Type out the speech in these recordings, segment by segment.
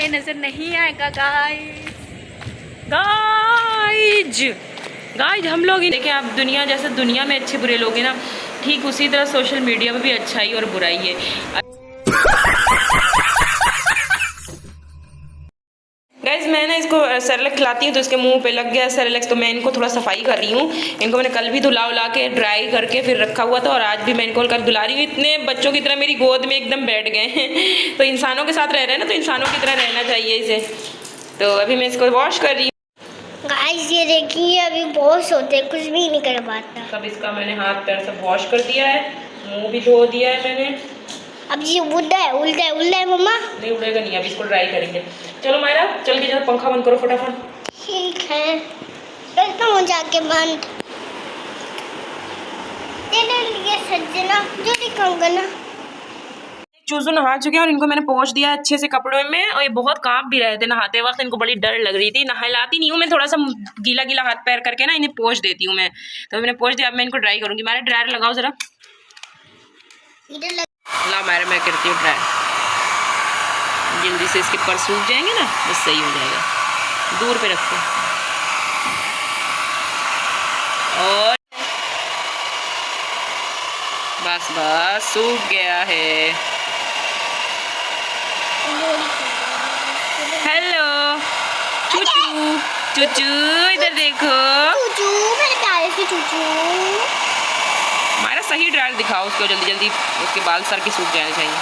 ये नजर नहीं आएगा गाइज। हम लोग ही देखें, आप दुनिया जैसे दुनिया में अच्छे बुरे लोग हैं ना, ठीक उसी तरह सोशल मीडिया में भी अच्छाई और बुराई है। गाइज मैं ना इसको सेरेलेक्स खिलाती हूँ तो इसके मुंह पे लग गया सेरेलेक्स, तो मैं इनको थोड़ा सफाई कर रही हूँ। इनको मैंने कल भी धुला के ड्राई करके फिर रखा हुआ था और आज भी मैं इनको कल धुला रही हूँ। इतने बच्चों की तरह मेरी गोद में एकदम बैठ गए हैं। तो इंसानों के साथ रह रहे हैं ना, तो इंसानों की तरह रहना चाहिए इसे। तो अभी मैं इसको वॉश कर रही हूँ। गाइस ये देखिए अभी बहुत सोते, कुछ भी नहीं कर पाता। सब इसका मैंने हाथ पैर सब वॉश कर दिया है, मुँह भी धो दिया है मैंने। अब ये उल्टा है मम्मा। नहीं उड़ेगा नहीं, अभी इसको ड्राई करेंगे। चलो मायरा चल के जरा पंखा बंद करो फटाफट। ठीक है चलता हूँ जाके बंद। तेरे लिए सजना जो दिखाऊंगा ना। चूजू नहा चुके हैं और इनको मैंने पोंछ दिया अच्छे से कपड़ों में, और ये बहुत कांप भी रहे थे नहाते वक्त, इनको बड़ी डर लग रही थी। नहलाती नहीं हूँ मैं, थोड़ा सा गीला हाथ पैर करके ना इन्हें पोंछ देती हूँ मैं। तो मैंने पोंछ दिया, अब मैं इनको ड्राई करूँगी। मारे ड्रायर लगाओ जरा, ला मारे मैं करती हूँ ड्राई। जल्दी से इसके पर सूख जाएंगे ना, बस सही हो जाएगा। दूर पे रखो और बस सूख गया है। हेलो चूचू इधर देखो। चूचू मेरे प्यारे से चूचू। हमारा सही ड्रायर दिखाओ उसको, जल्दी उसके बाल सर के सूख जाने चाहिए।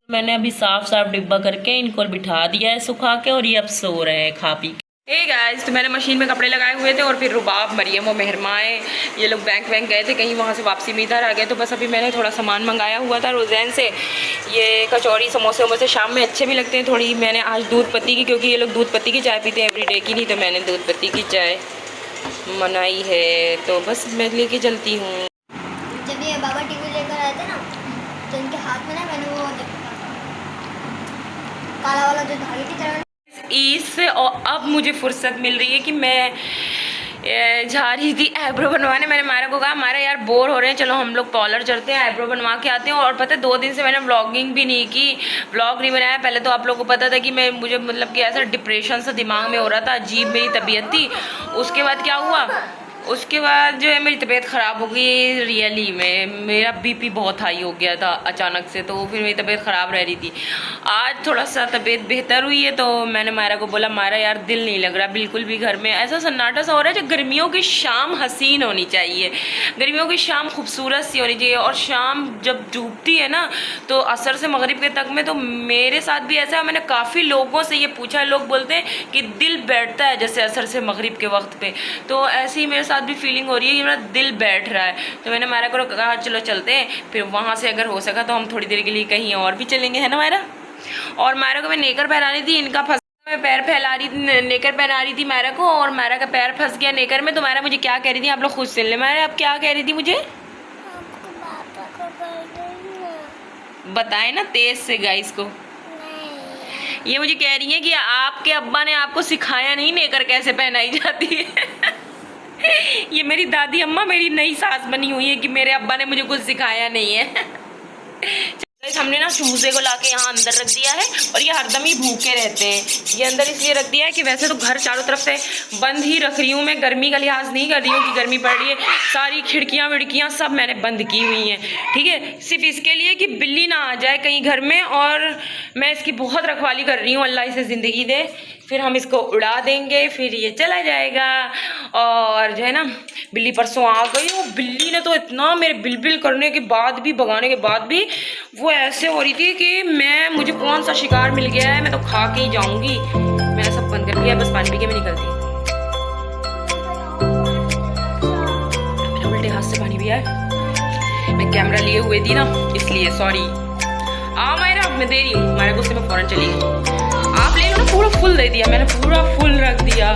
मैंने अभी साफ डिब्बा करके इनको बिठा दिया है सुखा के, और ये अब सो रहे हैं खा पी के। हे गाइस, तो मैंने मशीन में कपड़े लगाए हुए थे और फिर रुबाब, मरियम और मेहरमाएँ ये लोग बैंक गए थे कहीं, वहाँ से वापसी में इधर आ गए। तो बस अभी मैंने थोड़ा सामान मंगाया हुआ था रोज़ैन से, ये कचौरी समोसे वमोसे शाम में अच्छे भी लगते हैं। थोड़ी मैंने आज दूध पत्ती की, क्योंकि ये लोग दूध पत्ती की चाय पीते हैं एवरीडे की, नहीं तो मैंने दूध पत्ती की चाय बनाई है। तो बस मैं लेके चलती हूँ। जब ये बाबा टीवी लेकर आए थे ना, तो इनके हाथ में ना मैंने वो काला वाला जो धागे की तरह इससे, और अब मुझे फुर्सत मिल रही है कि मैं जा रही थी आईब्रो बनवाने। मैंने मारा को कहा, मारा यार बोर हो रहे हैं, चलो हम लोग पार्लर चलते हैं, आईब्रो बनवा के आते हैं। और पता है 2 दिन से मैंने व्लॉगिंग भी नहीं की, व्लॉग नहीं बनाया। पहले तो आप लोगों को पता था कि मुझे मतलब कि ऐसा डिप्रेशन सा दिमाग में हो रहा था, अजीब मेरी तबीयत थी। उसके बाद क्या हुआ, उसके बाद जो है मेरी तबीयत ख़राब हो गई। रियली में मेरा बीपी बहुत हाई हो गया था अचानक से, तो फिर मेरी तबीयत ख़राब रह रही थी। आज थोड़ा सा तबीयत बेहतर हुई है, तो मैंने मायरा को बोला, मायरा यार दिल नहीं लग रहा बिल्कुल भी घर में, ऐसा सन्नाटा सा हो रहा है। जो गर्मियों की शाम हसीन होनी चाहिए, गर्मियों की शाम खूबसूरत सी होनी चाहिए। और शाम जब डूबती है ना, तो असर से मगरिब के तक में, तो मेरे साथ भी ऐसा है। मैंने काफ़ी लोगों से ये पूछा, लोग बोलते हैं कि दिल बैठता है जैसे असर से मगरिब के वक्त पे, तो ऐसे ही मेरे साथ भी फीलिंग हो रही है कि मेरा दिल बैठ रहा है। तो मैंने मायरा को कहा चलो चलते हैं, फिर वहाँ से अगर हो सका तो हम थोड़ी देर के लिए कहीं और भी चलेंगे, है ना मायरा। और मायरा को मैं नेकर पहनानी थी, इनका फंस मैं पैर फैला रही थी, नेकर पहना रही थी मायरा को, और मायरा का पैर फंस गया नेकर में। तो मायरा मुझे क्या कह रही थी, आप लोग खुद सुन ले। मायरा आप क्या कह रही थी मुझे बताए ना तेज से गाइस को। ये मुझे कह रही है कि आपके अब्बा ने आपको सिखाया नहीं नेकर कैसे पहनाई जाती है। ये मेरी दादी अम्मा मेरी नई सास बनी हुई है कि मेरे अब्बा ने मुझे कुछ सिखाया नहीं है। हमने ना चूजे को लाके यहाँ अंदर रख दिया है, और ये हरदम ही भूखे रहते हैं। ये अंदर इसलिए रख दिया है कि वैसे तो घर चारों तरफ से बंद ही रख रही हूँ मैं, गर्मी का लिहाज नहीं कर रही हूँ कि गर्मी पड़ रही है। सारी खिड़कियाँ विड़कियाँ सब मैंने बंद की हुई हैं, ठीक है, सिर्फ इसके लिए कि बिल्ली ना आ जाए कहीं घर में। और मैं इसकी बहुत रखवाली कर रही हूँ, अल्लाह इसे ज़िंदगी दे, फिर हम इसको उड़ा देंगे, फिर ये चला जाएगा। और जो है ना, बिल्ली परसों आ गई, वो बिल्ली ने तो इतना मेरे बिल करने के बाद भी, भगाने के बाद भी, वो ऐसे हो रही थी कि मुझे कौन सा शिकार मिल गया है, मैं तो खा के ही जाऊंगी। मैंने सब बंद कर दिया, बस पानी पी के मैं निकलती। मैंने उल्टे हाथ से पानी पिया है, मैं कैमरा लिए हुए थी ना इसलिए, सॉरी। मायरा मैं दे रही हूँ, मायरा गुस्से में फौरन चली गई। आप ले लो ना, पूरा फुल दे दिया मैंने, पूरा फुल रख दिया।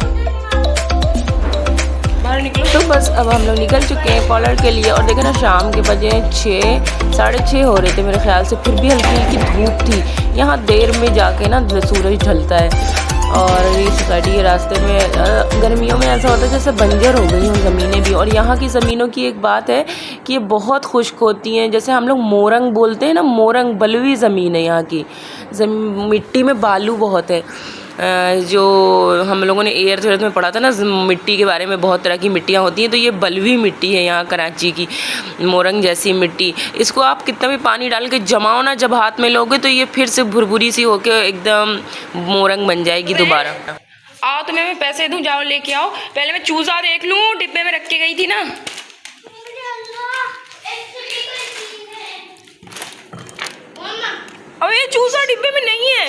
बाहर निकलो। तो बस अब हम लोग निकल चुके हैं पार्लर के लिए, और देखे ना शाम के बजे 6 साढ़े 6 हो रहे थे मेरे ख्याल से, फिर भी हल्की हल्की धूप थी। यहाँ देर में जाके ना सूरज ढलता है, और ये सोसाइटी के रास्ते में गर्मियों में ऐसा होता है जैसे बंजर हो गई हों ज़मीनें भी। और यहाँ की ज़मीनों की एक बात है कि ये बहुत खुश्क होती हैं, जैसे हम लोग मोरंग बोलते हैं ना, मोरंग बलुई ज़मीन है यहाँ की। मिट्टी में बालू बहुत है। जो हम लोगों ने एयर में पढ़ा था ना मिट्टी के बारे में, बहुत तरह की मिट्टियाँ होती हैं, तो ये बलुई मिट्टी है यहाँ कराची की, मोरंग जैसी मिट्टी। इसको आप कितना भी पानी डाल के जमाओ ना, जब हाथ में लोगे तो ये फिर से भुरभुरी सी होके एकदम मोरंग बन जाएगी दोबारा। आओ तुम्हें मैं पैसे दूँ, जाओ लेके आओ। पहले मैं चूज़ा देख लूँ, डिब्बे में रख के गई थी ना। अबे ये चूज़ा डिब्बे में नहीं है,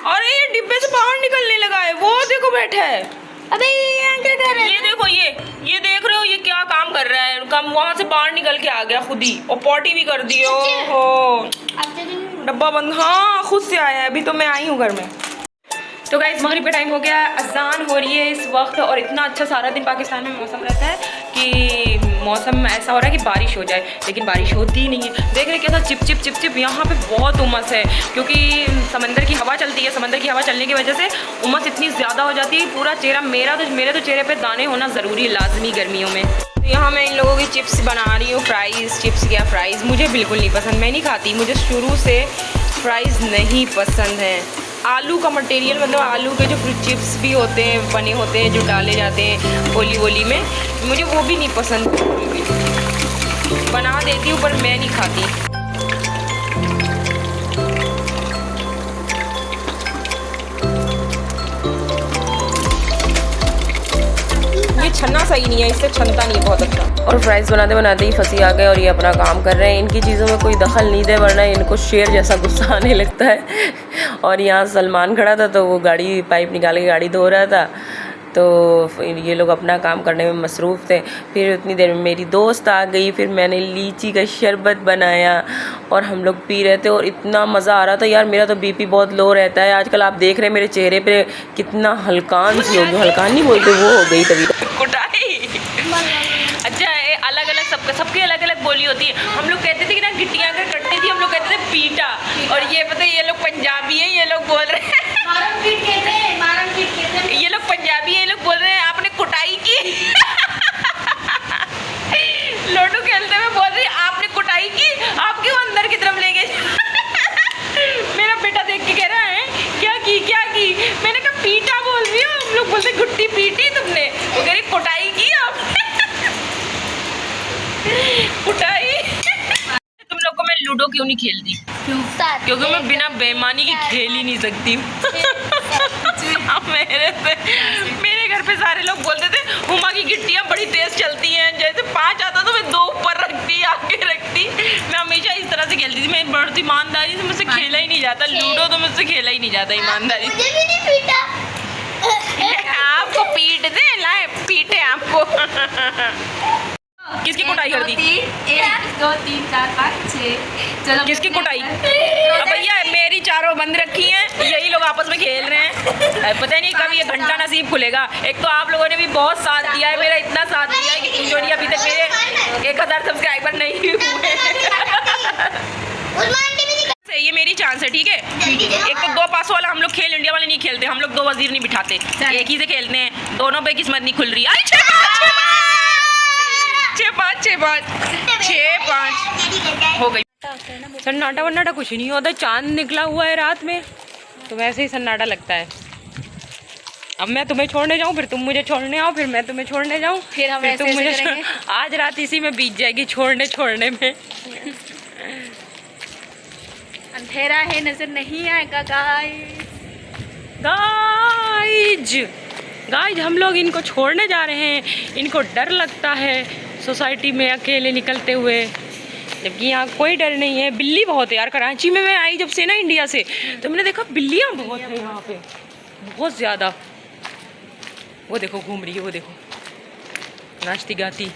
अरे ये डिब्बे से बाहर निकलने लगा है, वो देखो बैठा है। अबे ये क्या कर रहा है? ये देखो, ये देख रहे हो ये क्या काम कर रहा है? काम वहाँ से बाहर निकल के आ गया खुद ही, और पॉटी भी कर दी। ओहो, डब्बा बंद। हाँ खुद से आया है, अभी तो मैं आई हूँ घर में। तो गाइस मगरिब का टाइम हो गया, अज़ान हो रही है इस वक्त, और इतना अच्छा सारा दिन पाकिस्तान में मौसम रहता है कि मौसम ऐसा हो रहा है कि बारिश हो जाए, लेकिन बारिश होती ही नहीं है। देख रहे कैसा चिप चिप चिप चिप। यहाँ पे बहुत उमस है क्योंकि समंदर की हवा चलती है। समंदर की हवा चलने की वजह से उमस इतनी ज़्यादा हो जाती है, पूरा चेहरा मेरे तो चेहरे पे दाने होना ज़रूरी है, लाजमी गर्मियों में। तो यहाँ मैं इन लोगों की चिप्स बना रही हूँ, फ्राइज़। चिप्स क्या फ्राइज़ मुझे बिल्कुल नहीं पसंद, मैं नहीं खाती, मुझे शुरू से फ्राइज़ नहीं पसंद है। आलू का मटेरियल, मतलब आलू के जो चिप्स भी होते हैं, बने होते हैं, जो डाले जाते हैं गोली वोली में, मुझे वो भी नहीं पसंद। बना देती हूँ पर मैं नहीं खाती। ये छन्ना सही नहीं है, इससे छनता नहीं है बहुत अच्छा। और फ्राइज़ बनाते बनाते ही फंसी आ गए और ये अपना काम कर रहे हैं। इनकी चीज़ों में कोई दखल नहीं दे, वरना इनको शेर जैसा गुस्सा आने लगता है। और यहाँ सलमान खड़ा था तो वो गाड़ी पाइप निकाल के गाड़ी धो रहा था, तो ये लोग अपना काम करने में मसरूफ़ थे। फिर उतनी देर में मेरी दोस्त आ गई, फिर मैंने लीची का शरबत बनाया और हम लोग पी रहे थे, और इतना मज़ा आ रहा था यार। मेरा तो बीपी बहुत लो रहता है आजकल, आप देख रहे हैं मेरे चेहरे पे कितना हल्कान सी हो गई, हल्कान नहीं बोलते, वो हो गई तभी कुटाई। अच्छा अलग अलग सबके अलग अलग बोली होती है। हम लोग कहते थे कि ना गिट्टियाँ अगर कटती थी, हम लोग कहते थे पीटा, और ये पता है ये लोग पंजाबी हैं, ये लोग बोल रहे हैं ये लोग पंजाबी है, ये लोग बोल रहे हैं आपने कुटाई की। लोटू खेलते हुए बोल रही है आपने कुटाई की, आप क्यों अंदर की तरफ ले गए? मेरा बेटा देख के कह रहा है क्या की? मैंने कहा पीटा बोल रही हो, हम लोग बोलते गुट्टी पीटी तुमने, वो कह रही कुटाई की आपने। कुटाई। तुम लोग को मैं लूडो क्यों नहीं खेलती? क्योंकि मैं बिना बेईमानी की खेल ही नहीं सकती। मेरे घर पे सारे लोग बोलते थे हुमा की गिट्टियाँ बड़ी तेज चलती हैं, जैसे 5 आता तो मैं 2 ऊपर रखती, आगे रखती। मैं हमेशा इस तरह से खेलती थी। मैं बहुत ईमानदारी से, मुझसे खेला ही नहीं जाता लूडो, तो मुझसे खेला ही नहीं जाता ईमानदारी से। आपको पीट दे, लाए पीटे आपको। किसकी कुटाई कर दी? 1 2 3 4 5 6। चलो किसकी कुटाई? अब भैया मेरी चारों बंद रखी हैं, यही लोग आपस में खेल रहे हैं। पता नहीं कब ये घंटा नसीब खुलेगा। एक तो आप लोगों ने भी बहुत साथ दिया है, मेरा इतना साथ दिया है कि पूछो नहीं, अभी तक मेरे 1000 सब्सक्राइबर नहीं हुए। ये मेरी चांस है, ठीक है? एक तो 2 पास वाला हम लोग खेल इंडिया वाले नहीं खेलते, हम लोग 2 वजीर नहीं बिठाते, एक ही से खेलते हैं। दोनों पे किस्मत नहीं खुल रही। 6-5 हो गई। सन्नाटा वन्नाटा कुछ नहीं होता, चांद निकला हुआ है रात में तो वैसे ही सन्नाटा लगता है। अब मैं तुम्हें छोड़ने जाऊँ, फिर तुम मुझे छोड़ने आओ, फिर मैं तुम्हें छोड़ने जाऊँ, फिर हम तुम ऐसे मुझे करेंगे। आज रात इसी में बीत जाएगी, छोड़ने में। अंधेरा है, नजर नहीं आएगा गाइज हम लोग इनको छोड़ने जा रहे हैं। इनको डर लगता है सोसाइटी में अकेले निकलते हुए, जबकि यहाँ कोई डर नहीं है। बिल्ली बहुत है यार, कराची में मैं आई जब से ना इंडिया से, तो मैंने देखा बिल्लियाँ बहुत है यहाँ पे, बहुत ज़्यादा। वो देखो घूम रही है, वो देखो नाचती गाती।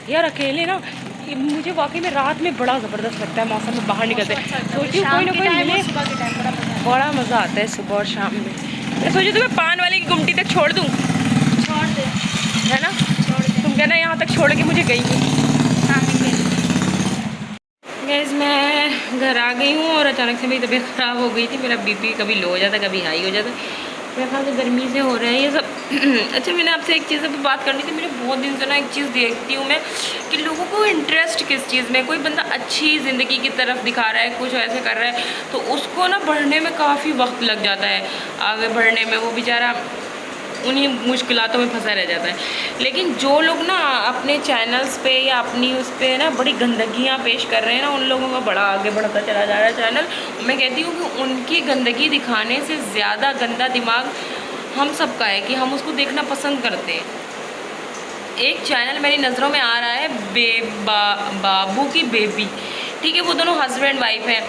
यार अकेले ना मुझे वाकई में रात में बड़ा ज़बरदस्त लगता है, मौसम में बाहर निकलते हैं, सोचिए कोई ना कोई मिले, बड़ा मज़ा आता है सुबह और शाम में। मैं सोची तुम्हें पान वाले की गुमटी तक छोड़ दूँ, छोड़ दे, है ना? तुम कहना यहाँ तक छोड़ के मुझे गई। गैस मैं घर आ गई हूँ और अचानक से मेरी तबीयत ख़राब हो गई थी। मेरा बीपी कभी लो हो जाता, कभी हाई हो जाता। मेरे ख्याल से गर्मी से हो रहा है ये सब। अच्छा, मैंने आपसे एक चीज़ पे बात करनी थी। मेरे बहुत दिन से ना एक चीज़ देखती हूँ मैं कि लोगों को इंटरेस्ट किस चीज़ में, कोई बंदा अच्छी ज़िंदगी की तरफ दिखा रहा है, कुछ ऐसे कर रहा है, तो उसको ना बढ़ने में काफ़ी वक्त लग जाता है। आगे बढ़ने में वो बेचारा उन्हीं मुश्किलातों में फंसा रह जाता है। लेकिन जो लोग ना अपने चैनल्स पे या अपनी उस पे ना बड़ी गंदगियाँ पेश कर रहे हैं ना, उन लोगों का बड़ा आगे बढ़ता चला जा रहा है चैनल। मैं कहती हूँ कि उनकी गंदगी दिखाने से ज़्यादा गंदा दिमाग हम सबका है कि हम उसको देखना पसंद करते हैं। एक चैनल मेरी नज़रों में आ रहा है बाबू की बेबी, ठीक है, वो दोनों हस्बैंड वाइफ हैं।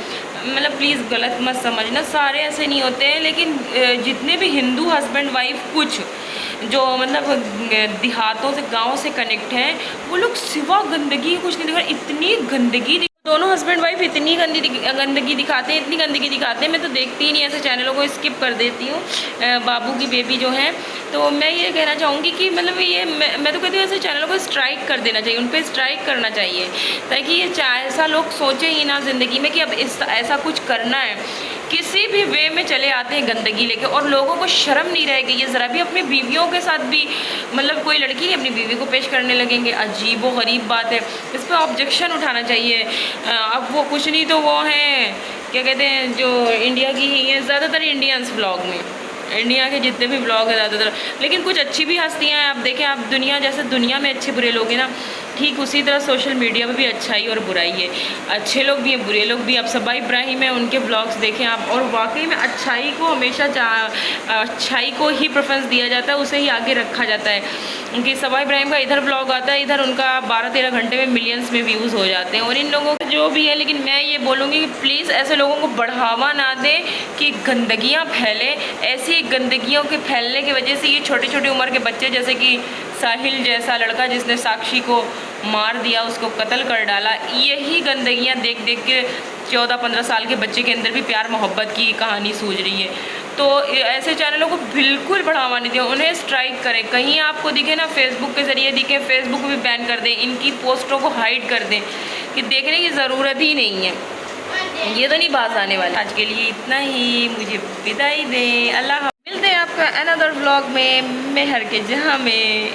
मतलब प्लीज़ गलत मत समझना, सारे ऐसे नहीं होते हैं, लेकिन जितने भी हिंदू हस्बैंड वाइफ कुछ जो मतलब देहातों से, गाँव से कनेक्ट हैं, वो लोग सिवा गंदगी कुछ नहीं दिखा। इतनी गंदगी दोनों हस्बैंड वाइफ इतनी गंदगी दिखाते हैं, इतनी गंदगी दिखाते हैं। मैं तो देखती ही नहीं ऐसे चैनलों को, स्किप कर देती हूँ। बाबू की बेबी जो है, तो मैं ये कहना चाहूँगी कि मतलब ये मैं तो कहती हूँ ऐसे चैनलों को स्ट्राइक कर देना चाहिए, उन पर स्ट्राइक करना चाहिए, ताकि ये ऐसा लोग सोचें ही ना ज़िंदगी में कि अब ऐसा कुछ करना है। किसी भी वे में चले आते हैं गंदगी लेके, और लोगों को शर्म नहीं रहेगी। ये ज़रा भी अपनी बीवियों के साथ भी, मतलब कोई लड़की अपनी बीवी को पेश करने लगेंगे, अजीब व गरीब बात है। इस पर ऑब्जेक्शन उठाना चाहिए। अब वो कुछ नहीं तो वो हैं, क्या कहते हैं, जो इंडिया की ही हैं, ज़्यादातर इंडियंस ब्लॉग में, इंडिया के जितने भी ब्लॉग हैं ज़्यादातर, लेकिन कुछ अच्छी भी हस्तियाँ हैं। आप देखें, आप दुनिया जैसे दुनिया में अच्छे बुरे लोग हैं ना, ठीक उसी तरह सोशल मीडिया में भी अच्छाई और बुराई है। अच्छे लोग भी हैं, बुरे लोग भी। आप सबा इब्राहिम है, उनके ब्लॉग्स देखें आप, और वाकई में अच्छाई को हमेशा अच्छाई को ही प्रेफरेंस दिया जाता है, उसे ही आगे रखा जाता है। उनकी सबा इब्राहिम का इधर ब्लॉग आता है, इधर उनका 12-13 घंटे में मिलियंस में व्यूज़ हो जाते हैं। और इन लोगों का जो भी है, लेकिन मैं ये बोलूँगी कि प्लीज़ ऐसे लोगों को बढ़ावा ना दें कि गंदगियाँ फैलें। ऐसी गंदगियों के फैलने की वजह से ये छोटी छोटी उम्र के बच्चे, जैसे कि साहिल जैसा लड़का जिसने साक्षी को मार दिया, उसको कत्ल कर डाला, यही गंदगियाँ देख देख के 14-15 साल के बच्चे के अंदर भी प्यार मोहब्बत की कहानी सूझ रही है। तो ऐसे चैनलों को बिल्कुल बढ़ावा नहीं दें, उन्हें स्ट्राइक करें। कहीं आपको दिखे ना, फेसबुक के ज़रिए दिखे, फेसबुक भी बैन कर दें, इनकी पोस्टों को हाइड कर दें कि देखने की ज़रूरत ही नहीं है, ये तो नहीं बात आने वाला। आज के लिए इतना ही, मुझे विदाई दें, अल्लाह। मिलते हैं आपका अनदर व्लॉग में, मेहर के जहाँ में।